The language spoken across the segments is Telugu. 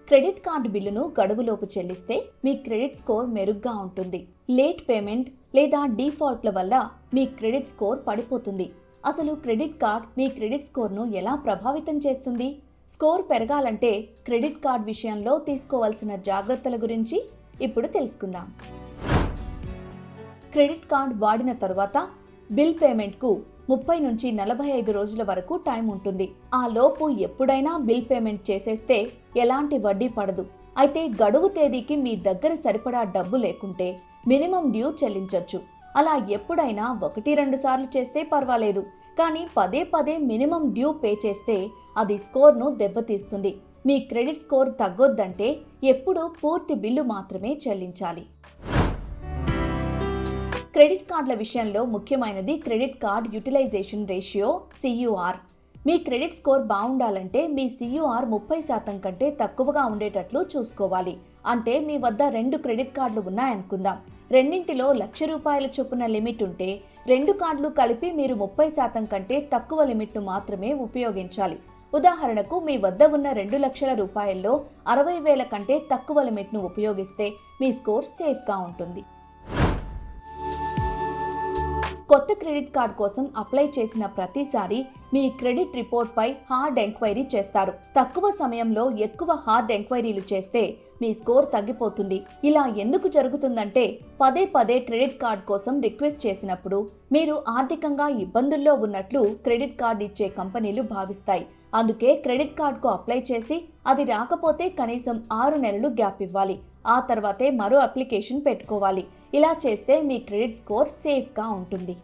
క్రెడిట్ కార్డు బిల్లును గడువులోపు చెల్లిస్తే మీ క్రెడిట్ స్కోర్ మెరుగ్గా ఉంటుంది. లేట్ పేమెంట్ లేదా డిఫాల్ట్ల వల్ల మీ క్రెడిట్ స్కోర్ పడిపోతుంది. అసలు క్రెడిట్ కార్డ్ మీ క్రెడిట్ స్కోర్ను ఎలా ప్రభావితం చేస్తుంది? స్కోర్ పెరగాలంటే క్రెడిట్ కార్డ్ విషయంలో తీసుకోవాల్సిన జాగ్రత్తల గురించి ఇప్పుడు తెలుసుకుందాం. క్రెడిట్ కార్డ్ వాడిన తరువాత బిల్ పేమెంట్కు 30 నుంచి 45 రోజుల వరకు టైం ఉంటుంది. ఆ లోపు ఎప్పుడైనా బిల్ పేమెంట్ చేసేస్తే ఎలాంటి వడ్డీ పడదు. అయితే గడువు తేదీకి మీ దగ్గర సరిపడా డబ్బు లేకుంటే మినిమం డ్యూ చెల్లించొచ్చు. అలా ఎప్పుడైనా 1-2 సార్లు చేస్తే పర్వాలేదు, కానీ పదే పదే మినిమం డ్యూ పే చేస్తే అది స్కోర్ను దెబ్బతీస్తుంది. మీ క్రెడిట్ స్కోర్ తగ్గొద్దంటే ఎప్పుడూ పూర్తి బిల్లు మాత్రమే చెల్లించాలి. క్రెడిట్ కార్డుల విషయంలో ముఖ్యమైనది credit card utilization ratio CUR. మీ క్రెడిట్ స్కోర్ బాగుండాలంటే మీ CUR 30% కంటే తక్కువగా ఉండేటట్లు చూసుకోవాలి. అంటే మీ వద్ద 2 క్రెడిట్ కార్డులు ఉన్నాయనుకుందాం. రెండింటిలో ₹1,00,000 చొప్పున లిమిట్ ఉంటే 2 కార్డులు కలిపి మీరు 30% కంటే తక్కువ లిమిట్ను మాత్రమే ఉపయోగించాలి. ఉదాహరణకు మీ వద్ద ఉన్న ₹2,00,000లో 60,000 కంటే తక్కువ లిమిట్ను ఉపయోగిస్తే మీ స్కోర్ సేఫ్గా ఉంటుంది. కొత్త క్రెడిట్ కార్డ్ కోసం అప్లై చేసిన ప్రతిసారి మీ క్రెడిట్ రిపోర్ట్పై హార్డ్ ఎంక్వైరీ చేస్తారు. తక్కువ సమయంలో ఎక్కువ హార్డ్ ఎంక్వైరీలు చేస్తే మీ స్కోర్ తగ్గిపోతుంది. ఇలా ఎందుకు జరుగుతుందంటే పదే పదే క్రెడిట్ కార్డ్ కోసం రిక్వెస్ట్ చేసినప్పుడు మీరు ఆర్థికంగా ఇబ్బందుల్లో ఉన్నట్లు క్రెడిట్ కార్డ్ ఇచ్చే కంపెనీలు భావిస్తాయి. అందుకే క్రెడిట్ కార్డ్కు అప్లై చేసి అది రాకపోతే కనీసం 6 నెలలు గ్యాప్ ఇవ్వాలి. ఆ తర్వాతే మరో అప్లికేషన్ పెట్టుకోవాలి. ఇలా చేస్తే మీ క్రెడిట్ స్కోర్ సేఫ్గా ఉంటుంది.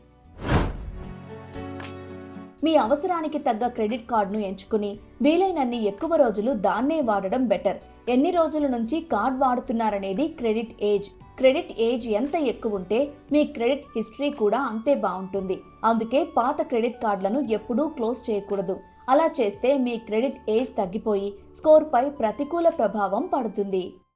మీ అవసరానికి తగ్గ క్రెడిట్ కార్డును ఎంచుకుని వీలైనన్ని ఎక్కువ రోజులు దాన్నే వాడడం బెటర్. ఎన్ని రోజుల నుంచి కార్డ్ వాడుతున్నారనేది క్రెడిట్ ఏజ్. క్రెడిట్ ఏజ్ ఎంత ఎక్కువ ఉంటే మీ క్రెడిట్ హిస్టరీ కూడా అంతే బాగుంటుంది. అందుకే పాత క్రెడిట్ కార్డులను ఎప్పుడూ క్లోజ్ చేయకూడదు. అలా చేస్తే మీ క్రెడిట్ ఏజ్ తగ్గిపోయి స్కోర్పై ప్రతికూల ప్రభావం పడుతుంది.